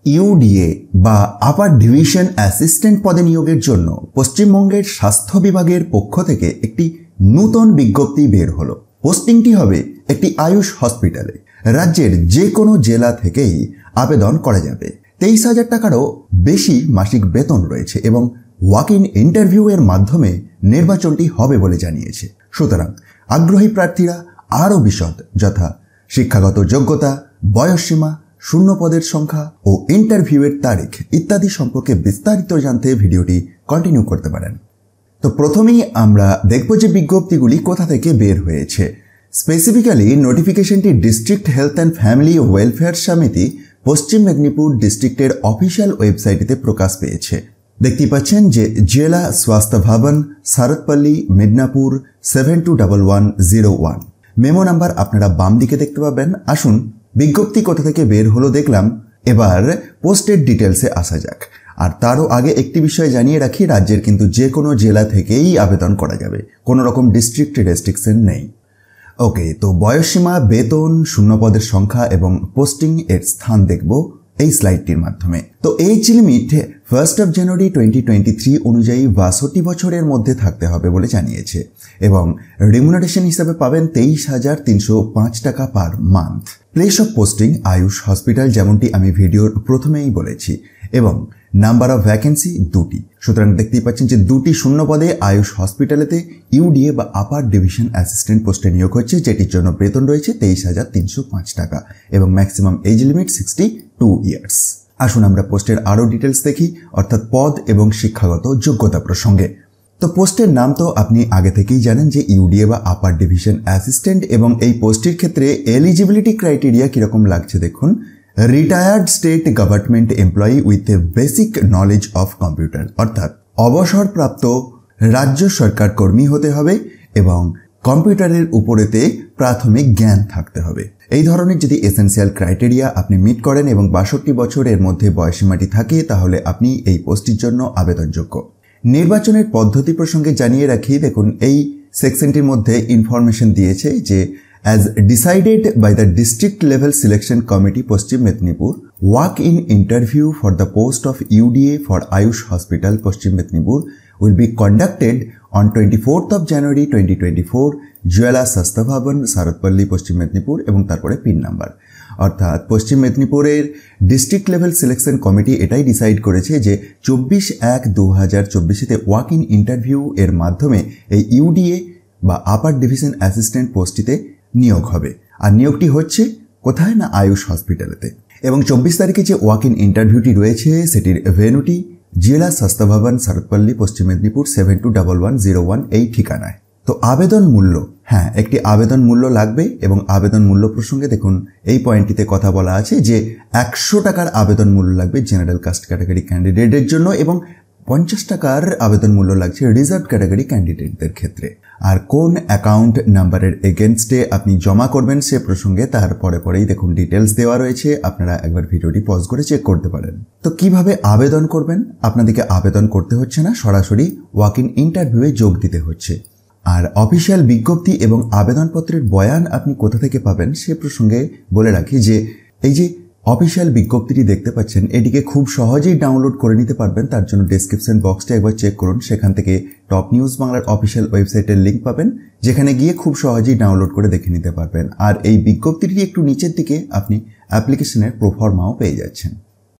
UDA বা আপার division assistant পদে নিয়োগের জন্য পশ্চিমবঙ্গের স্বাস্থ্য বিভাগের পক্ষ থেকে একটি নূতন বিজ্ঞপ্তি বের হলো। পোস্টিংটি হবে একটি আয়ুষ হসপিটালে। রাজ্যের যে কোনো জেলা থেকেই আবেদন করা যাবে। 23,000 টাকারও বেশি মাসিক বেতন রয়েছে এবং ওয়াক ইন ইন্টারভিউ এর মাধ্যমে নির্বাচনটি হবে বলে জানিয়েছে। সুতরাং আগ্রহী প্রার্থীরা আরও বিশদ যথা শিক্ষাগত যোগ্যতা, বয়সসীমা, শূন্য পদের সংখ্যা ও ইন্টারভিউয়ের তারিখ ইত্যাদি সম্পর্কে বিস্তারিত জানতে ভিডিওটি কন্টিনিউ করতে পারেন। তো প্রথমেই আমরা দেখব যে বিজ্ঞপ্তিগুলি কোথা থেকে বের হয়েছে। স্পেসিফিক্যালি নোটিফিকেশনটি district health and family welfare সমিতি পশ্চিম মেদিনীপুর ডিস্ট্রিক্টের অফিসিয়াল ওয়েবসাইটে প্রকাশ পেয়েছে। দেখতে পাচ্ছেন যে জেলা স্বাস্থ্য ভবন, সারতপল্লী, মিদনাপুর 721101। মেমো নাম্বার আপনারা বাম দিকে দেখতে পাবেন। আসুন বিজ্ঞপ্তি কোথা থেকে বের হলো দেখলাম, এবার পোস্টের ডিটেলসে আসা যাক। আর তারও আগে একটি বিষয় জানিয়ে রাখি, রাজ্যের কিন্তু যে কোনো জেলা থেকেই আবেদন করা যাবে, কোনো রকম ডিস্ট্রিক্ট রেস্ট্রিকশন নেই। ওকে, তো বয়সসীমা, বেতন, শূন্য পদের সংখ্যা এবং পোস্টিং এর স্থান দেখব এই স্লাইডটির মাধ্যমে। তো এজ লিমিট 1 জানুয়ারি 2023 অনুযায়ী 62 বছরের মধ্যে থাকতে হবে বলে জানিয়েছে এবং রিমুনারেশন হিসাবে পাবেন 23,305 টাকা per month. Place of posting Ayush hospital, যেমনটি আমি ভিডিওর প্রথমেই বলেছি, এবং নাম্বার অফ ভ্যাকেন্সি 2টি। সুতরাং দেখতেই পাচ্ছেন যে 2টি শূন্য পদে আয়ুষ হসপিটালেতে ইউডিএ বা আপার ডিভিশন অ্যাসিস্ট্যান্ট পোস্টে নিয়োগ হচ্ছে, যেটির জন্য বেতন রয়েছে 23,305 টাকা এবং ম্যাক্সিমাম এজ লিমিট 62 ইয়ার্স। আসুন আমরা পোস্টের আরও ডিটেলস দেখি, অর্থাৎ পদ এবং শিক্ষাগত যোগ্যতা প্রসঙ্গে। তো পোস্টের নাম তো আপনি আগে থেকেই জানেন যে ইউডিএ বা আপার ডিভিশন অ্যাসিস্ট্যান্ট, এবং এই পোস্টের ক্ষেত্রে এলিজিবিলিটি ক্রাইটেরিয়া কিরকম লাগছে দেখুন। Retired state government employee with a basic knowledge of computer, অর্থাৎ অবসরপ্রাপ্ত রাজ্য সরকার কর্মী হতে হবে এবং কম্পিউটারের উপরেতে প্রাথমিক জ্ঞান থাকতে হবে। এই ধরনের যদি এসেনশিয়াল ক্রাইটেরিয়া আপনি মিট করেন এবং 62 বছরের মধ্যে বয়সসীমাটি থাকে, তাহলে আপনি এই পোস্টটির জন্য আবেদনযোগ্য। নির্বাচনের পদ্ধতি প্রসঙ্গে জানিয়ে রাখি, দেখুন এই সেকশনটির মধ্যে ইনফরমেশন দিয়েছে যে as decided by the district level selection committee Paschim Medinipur, walk-in interview for the post of UDA for Ayush Hospital Paschim Medinipur will be conducted on 24th of January 2024, জেলা স্বাস্থ্য ভবন, সারতপল্লী, পশ্চিম মেদিনীপুর, এবং তারপরে পিন নাম্বার। অর্থাৎ পশ্চিম মেদিনীপুরের district level selection committee এটাই decide করেছে যে 24/1/2024 ওয়াক ইন ইন্টারভিউ এর মাধ্যমে এই ইউডিএ বা আপার ডিভিশন অ্যাসিস্ট্যান্ট পোস্টটিতে নিয়োগ হবে। আর নিয়োগটি হচ্ছে কোথায় না আয়ুষ হসপিটালেতে। এবং 24 তারিখে যে ওয়াক ইন ইন্টারভিউটি রয়েছে সেটির ভেন্যুটি জেলা স্বাস্থ্য ভবন, সারতপল্লী, পশ্চিম মেদিনীপুর 721101 এই ঠিকানায়। তো আবেদন মূল্য, হ্যাঁ একটি আবেদন মূল্য লাগবে এবং আবেদন মূল্য প্রসঙ্গে দেখুন এই পয়েন্টটিতে কথা বলা আছে যে 100 টাকার আবেদন মূল্য লাগবে জেনারেল কাস্ট ক্যাটাগরি ক্যান্ডিডেটের জন্য এবং 50 টাকার আবেদন মূল্য লাগছে রিজার্ভ ক্যাটাগরি ক্যান্ডিডেটদের ক্ষেত্রে। আর কোন অ্যাকাউন্ট নাম্বারের এগেনস্টে আপনি জমা করবেন সে প্রসঙ্গে তার পরেই দেখুন ডিটেলস দেওয়া রয়েছে, আপনারা একবার ভিডিওটি পজ করে চেক করতে পারেন। তো কিভাবে আবেদন করবেন? আপনাদেরকে আবেদন করতে হচ্ছে না, সরাসরি ওয়াক ইন ইন্টারভিউয়ে যোগ দিতে হচ্ছে। আর অফিসিয়াল বিজ্ঞপ্তি এবং আবেদনপত্রের বয়ান আপনি কোথা থেকে পাবেন সে প্রসঙ্গে বলে রাখি যে এই যে অফিসিয়াল বিজ্ঞপ্তিটি দেখতে পাচ্ছেন, এটিকে খুব সহজেই ডাউনলোড করে নিতে পারবেন। তার জন্য ডেসক্রিপশন বক্সটা একবার চেক করুন, সেখান থেকে টপ নিউজ বাংলার অফিসিয়াল ওয়েবসাইটের লিঙ্ক পাবেন, যেখানে গিয়ে খুব সহজেই ডাউনলোড করে দেখে নিতে পারবেন। আর এই বিজ্ঞপ্তিটি একটু নিচের দিকে আপনি অ্যাপ্লিকেশনের প্রোফর্মাও পেয়ে যাচ্ছেন।